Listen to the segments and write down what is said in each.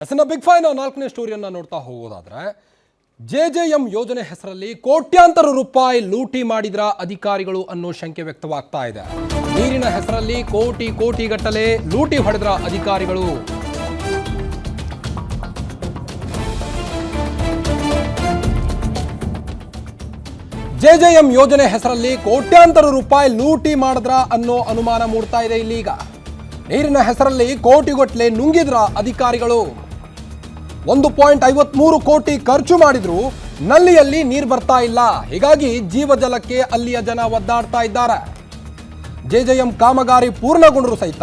ಎಸ್ನ big fine ನಾಲ್ಕನೇ ಸ್ಟೋರಿಯನ್ನ ನೋಡ್ತಾ ಹೋಗೋದಾದ್ರೆ ಜೆಜೆಎಂ ಯೋಜನೆ ಹೆಸರಲ್ಲಿ ಕೋಟ್ಯಾಂತರ ರೂಪಾಯಿ ಲೂಟಿ ಮಾಡಿದ್ರ ಅಧಿಕಾರಿಗಳು ಅನ್ನೋ ಶಂಕೆ ವ್ಯಕ್ತವಾಗ್ತಾ ಇದೆ. ನೀರಿನ ಹೆಸರಲ್ಲಿ ಕೋಟಿ ಗಟ್ಟಲೆ ಲೂಟಿ ಹೊಡೆದ್ರ ಅಧಿಕಾರಿಗಳು. ಜೆಜೆಎಂ ಯೋಜನೆ ಹೆಸರಲ್ಲಿ ಕೋಟ್ಯಾಂತರ ರೂಪಾಯಿ ಲೂಟಿ ಮಾಡಿದ್ರ ಅನ್ನೋ ಅನುಮಾನ ಮೂಡ್ತಾ ಇದೆ. ಇಲ್ಲೀಗ ನೀರಿನ ಹೆಸರಲ್ಲಿ ಕೋಟಿಗಟ್ಟಲೆ ನುಂಗಿದ್ರ ಅಧಿಕಾರಿಗಳು. 1.53 ಕೋಟಿ ಖರ್ಚು ಮಾಡಿದ್ರು, ನಲ್ಲಿಯಲ್ಲಿ ನೀರು ಬರ್ತಾ ಇಲ್ಲ. ಹೀಗಾಗಿ ಜೀವಜಲಕ್ಕೆ ಅಲ್ಲಿಯ ಜನ ಒದ್ದಾಡ್ತಾ ಇದ್ದಾರೆ. ಜೆಜೆಎಂ ಕಾಮಗಾರಿ ಪೂರ್ಣಗೊಂಡರೂ ಸಹಿತ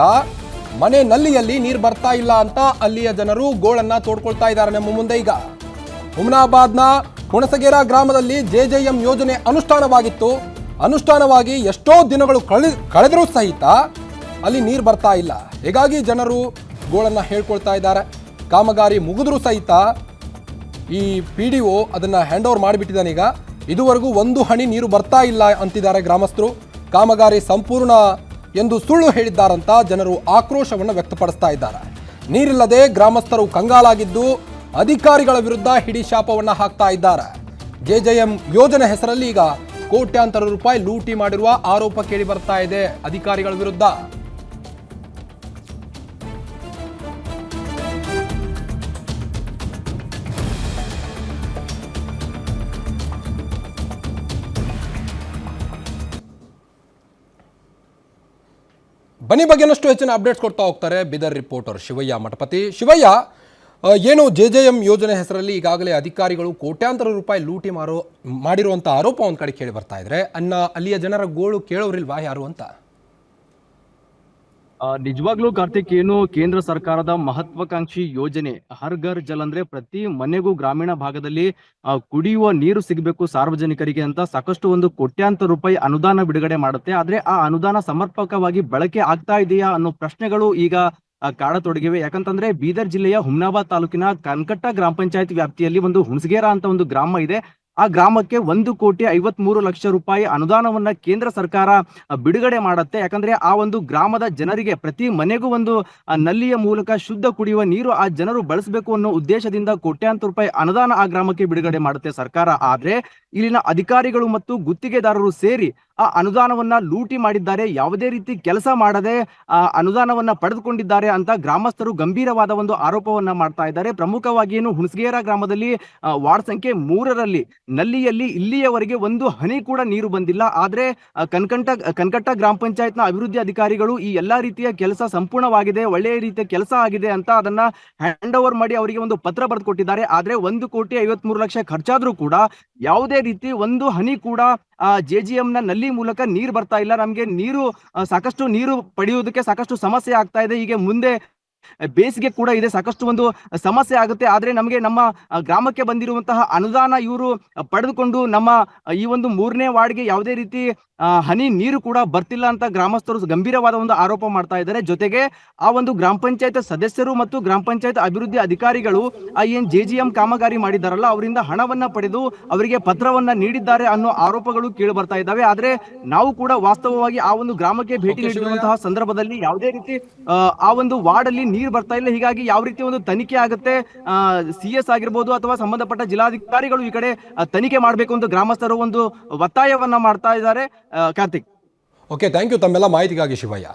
ಮನೆ ನಲ್ಲಿಯಲ್ಲಿ ನೀರು ಬರ್ತಾ ಇಲ್ಲ ಅಂತ ಅಲ್ಲಿಯ ಜನರು ಗೋಳನ್ನ ತೋಡ್ಕೊಳ್ತಾ ಇದ್ದಾರೆ. ನಮ್ಮ ಮುಂದೆ ಈಗ ಹುಮನಾಬಾದ್ನ ಹುಣಸಗೇರ ಗ್ರಾಮದಲ್ಲಿ ಜೆಜೆಎಂ ಯೋಜನೆ ಅನುಷ್ಠಾನವಾಗಿತ್ತು. ಅನುಷ್ಠಾನವಾಗಿ ಎಷ್ಟೋ ದಿನಗಳು ಕಳೆದರೂ ಸಹಿತ ಅಲ್ಲಿ ನೀರು ಬರ್ತಾ ಇಲ್ಲ. ಹೀಗಾಗಿ ಜನರು ಗೋಳನ್ನ ಹೇಳ್ಕೊಳ್ತಾ ಇದ್ದಾರೆ. ಕಾಮಗಾರಿ ಮುಗಿದ್ರೂ ಸಹಿತ ಈ PDO ಅದನ್ನ ಹ್ಯಾಂಡ್ ಓವರ್ ಮಾಡಿಬಿಟ್ಟಿದ್ದಾನೆ. ಈಗ ಇದುವರೆಗೂ ಒಂದು ಹನಿ ನೀರು ಬರ್ತಾ ಇಲ್ಲ ಅಂತಿದ್ದಾರೆ ಗ್ರಾಮಸ್ಥರು. ಕಾಮಗಾರಿ ಸಂಪೂರ್ಣ ಎಂದು ಸುಳ್ಳು ಹೇಳಿದ್ದಾರಂತ ಜನರು ಆಕ್ರೋಶವನ್ನು ವ್ಯಕ್ತಪಡಿಸ್ತಾ ಇದ್ದಾರೆ. ನೀರಿಲ್ಲದೆ ಗ್ರಾಮಸ್ಥರು ಕಂಗಾಲಾಗಿದ್ದು ಅಧಿಕಾರಿಗಳ ವಿರುದ್ಧ ಹಿಡಿ ಶಾಪವನ್ನು ಹಾಕ್ತಾ ಇದ್ದಾರೆ. ಜೆಜೆಎಂ ಯೋಜನೆ ಹೆಸರಲ್ಲಿ ಈಗ ಕೋಟ್ಯಾಂತರ ರೂಪಾಯಿ ಲೂಟಿ ಮಾಡಿರುವ ಆರೋಪ ಕೇಳಿ ಬರ್ತಾ ಇದೆ ಅಧಿಕಾರಿಗಳ ವಿರುದ್ಧ. ಬನ್ನಿ ಬಗ್ಗೆನಷ್ಟು ಹೆಚ್ಚಿನ ಅಪ್ಡೇಟ್ಸ್ ಕೊಡ್ತಾ ಹೋಗ್ತಾರೆ ಬೀದರ್ ರಿಪೋರ್ಟರ್ ಶಿವಯ್ಯ ಮಠಪತಿ. ಶಿವಯ್ಯ, ಏನು ಜೆಜೆಎಂ ಯೋಜನೆ ಹೆಸರಲ್ಲಿ ಈಗಾಗಲೇ ಅಧಿಕಾರಿಗಳು ಕೋಟ್ಯಾಂತರ ರೂಪಾಯಿ ಲೂಟಿ ಮಾಡಿರುವಂಥ ಆರೋಪ ಒಂದು ಕಡೆ ಕೇಳಿ ಬರ್ತಾ ಇದ್ರೆ ಅಲ್ಲಿಯ ಜನರ ಗೋಳು ಕೇಳೋರಿಲ್ವಾ ಯಾರು ಅಂತ? ನಿಜವಾಗ್ಲೂ ಕಾರ್ತಿಕ್, ಏನು ಕೇಂದ್ರ ಸರ್ಕಾರದ ಮಹತ್ವಾಕಾಂಕ್ಷಿ ಯೋಜನೆ ಹರ್ ಘರ್ ಜಲ್ ಅಂದ್ರೆ ಪ್ರತಿ ಮನೆಗೂ ಗ್ರಾಮೀಣ ಭಾಗದಲ್ಲಿ ಕುಡಿಯುವ ನೀರು ಸಿಗಬೇಕು ಸಾರ್ವಜನಿಕರಿಗೆ ಅಂತ ಸಾಕಷ್ಟು ಒಂದು ಕೋಟ್ಯಾಂತರ ರೂಪಾಯಿ ಅನುದಾನ ಬಿಡುಗಡೆ ಮಾಡುತ್ತೆ. ಆದ್ರೆ ಆ ಅನುದಾನ ಸಮರ್ಪಕವಾಗಿ ಬಳಕೆ ಆಗ್ತಾ ಇದೆಯಾ ಅನ್ನೋ ಪ್ರಶ್ನೆಗಳು ಈಗ ಕಾಡತೊಡಗಿವೆ. ಯಾಕಂತಂದ್ರೆ ಬೀದರ್ ಜಿಲ್ಲೆಯ ಹುಮ್ನಾಬಾದ್ ತಾಲೂಕಿನ ಕನ್ಕಟ್ಟ ಗ್ರಾಮ ಪಂಚಾಯತ್ ವ್ಯಾಪ್ತಿಯಲ್ಲಿ ಒಂದು ಹುಣಸಗೇರ ಅಂತ ಒಂದು ಗ್ರಾಮ ಇದೆ. ಆ ಗ್ರಾಮಕ್ಕೆ 1,53 ಲಕ್ಷ ರೂಪಾಯಿ ಅನುದಾನವನ್ನ ಕೇಂದ್ರ ಸರ್ಕಾರ ಬಿಡುಗಡೆ ಮಾಡುತ್ತೆ. ಯಾಕಂದ್ರೆ ಆ ಒಂದು ಗ್ರಾಮದ ಜನರಿಗೆ ಪ್ರತಿ ಮನೆಗೂ ಒಂದು ನಲ್ಲಿಯ ಮೂಲಕ ಶುದ್ಧ ಕುಡಿಯುವ ನೀರು ಆ ಜನರು ಬಳಸಬೇಕು ಅನ್ನೋ ಉದ್ದೇಶದಿಂದ ಕೋಟ್ಯಾಂತರ ರೂಪಾಯಿ ಅನುದಾನ ಆ ಗ್ರಾಮಕ್ಕೆ ಬಿಡುಗಡೆ ಮಾಡುತ್ತೆ ಸರ್ಕಾರ. ಆದ್ರೆ ಇಲ್ಲಿನ ಅಧಿಕಾರಿಗಳು ಮತ್ತು ಗುತ್ತಿಗೆದಾರರು ಸೇರಿ ಆ ಅನುದಾನವನ್ನ ಲೂಟಿ ಮಾಡಿದ್ದಾರೆ. ಯಾವುದೇ ರೀತಿ ಕೆಲಸ ಮಾಡದೆ ಆ ಅನುದಾನವನ್ನ ಪಡೆದುಕೊಂಡಿದ್ದಾರೆ ಅಂತ ಗ್ರಾಮಸ್ಥರು ಗಂಭೀರವಾದ ಒಂದು ಆರೋಪವನ್ನ ಮಾಡ್ತಾ ಇದ್ದಾರೆ. ಪ್ರಮುಖವಾಗಿ ಏನು ಹುಣಸಗೇರ ಗ್ರಾಮದಲ್ಲಿ ವಾರ್ಡ್ ಸಂಖ್ಯೆ 3ರಲ್ಲಿ ನಲ್ಲಿಯಲ್ಲಿ ಇಲ್ಲಿಯವರೆಗೆ ಒಂದು ಹನಿ ಕೂಡ ನೀರು ಬಂದಿಲ್ಲ. ಆದ್ರೆ ಕನ್ಕಟ್ಟ ಗ್ರಾಮ ಪಂಚಾಯತ್ನ ಅಭಿವೃದ್ಧಿ ಅಧಿಕಾರಿಗಳು ಈ ಎಲ್ಲಾ ರೀತಿಯ ಕೆಲಸ ಸಂಪೂರ್ಣವಾಗಿದೆ, ಒಳ್ಳೆಯ ರೀತಿಯ ಕೆಲಸ ಆಗಿದೆ ಅಂತ ಅದನ್ನ ಹ್ಯಾಂಡ್ ಓವರ್ ಮಾಡಿ ಅವರಿಗೆ ಒಂದು ಪತ್ರ ಬರೆದು ಕೊಟ್ಟಿದ್ದಾರೆ. ಆದ್ರೆ 1,53 ಲಕ್ಷ ಖರ್ಚಾದ್ರೂ ಕೂಡ ಯಾವುದೇ ರೀತಿ ಒಂದು ಹನಿ ಕೂಡ ಜೆಜೆಎಂ ನ ನಲ್ಲಿ ಮೂಲಕ ನೀರು ಬರ್ತಾ ಇಲ್ಲ. ನಮ್ಗೆ ಸಾಕಷ್ಟು ನೀರು ಪಡೆಯುವುದಕ್ಕೆ ಸಾಕಷ್ಟು ಸಮಸ್ಯೆ ಆಗ್ತಾ ಇದೆ. ಹೀಗೆ ಮುಂದೆ ಬೇಸಿಗೆ ಕೂಡ ಇದೆ, ಸಾಕಷ್ಟು ಒಂದು ಸಮಸ್ಯೆ ಆಗುತ್ತೆ. ಆದ್ರೆ ನಮಗೆ ನಮ್ಮ ಗ್ರಾಮಕ್ಕೆ ಬಂದಿರುವಂತಹ ಅನುದಾನ ಇವರು ಪಡೆದುಕೊಂಡು ನಮ್ಮ ಈ ಒಂದು 3ನೇ ವಾರ್ಡ್ಗೆ ಯಾವುದೇ ರೀತಿ ಹನಿ ನೀರು ಕೂಡ ಬರ್ತಿಲ್ಲ ಅಂತ ಗ್ರಾಮಸ್ಥರು ಗಂಭೀರವಾದ ಒಂದು ಆರೋಪ ಮಾಡ್ತಾ ಇದ್ದಾರೆ. ಜೊತೆಗೆ ಆ ಒಂದು ಗ್ರಾಮ ಪಂಚಾಯತ್ ಸದಸ್ಯರು ಮತ್ತು ಗ್ರಾಮ ಪಂಚಾಯತ್ ಅಭಿವೃದ್ಧಿ ಅಧಿಕಾರಿಗಳು ಏನ್ ಜೆಜೆಎಂ ಕಾಮಗಾರಿ ಮಾಡಿದಾರಲ್ಲ ಅವರಿಂದ ಹಣವನ್ನ ಪಡೆದು ಅವರಿಗೆ ಪತ್ರವನ್ನ ನೀಡಿದ್ದಾರೆ ಅನ್ನೋ ಆರೋಪಗಳು ಕೇಳಿ ಬರ್ತಾ ಇದ್ದಾವೆ. ಆದ್ರೆ ನಾವು ಕೂಡ ವಾಸ್ತವವಾಗಿ ಆ ಒಂದು ಗ್ರಾಮಕ್ಕೆ ಭೇಟಿ ನೀಡಿರುವಂತಹ ಸಂದರ್ಭದಲ್ಲಿ ಯಾವುದೇ ರೀತಿ ಆ ಒಂದು ವಾರ್ಡ್ ಅಲ್ಲಿ ನೀರು ಬರ್ತಾ ಇಲ್ಲ. ಹೀಗಾಗಿ ಯಾವ ರೀತಿ ಒಂದು ತನಿಖೆ ಆಗುತ್ತೆ, CS ಆಗಿರ್ಬೋದು ಅಥವಾ ಸಂಬಂಧಪಟ್ಟ ಜಿಲ್ಲಾಧಿಕಾರಿಗಳು ಈ ಕಡೆ ತನಿಖೆ ಮಾಡಬೇಕು ಅಂತ ಗ್ರಾಮಸ್ಥರು ಒಂದು ಒತ್ತಾಯವನ್ನ ಮಾಡ್ತಾ ಇದ್ದಾರೆ. ಕಾರ್ತಿಕ್, ಓಕೆ, ಥ್ಯಾಂಕ್ ಯು ತಮ್ಮೆಲ್ಲ ಮಾಹಿತಿಗಾಗಿ ಶಿವಯ್ಯ.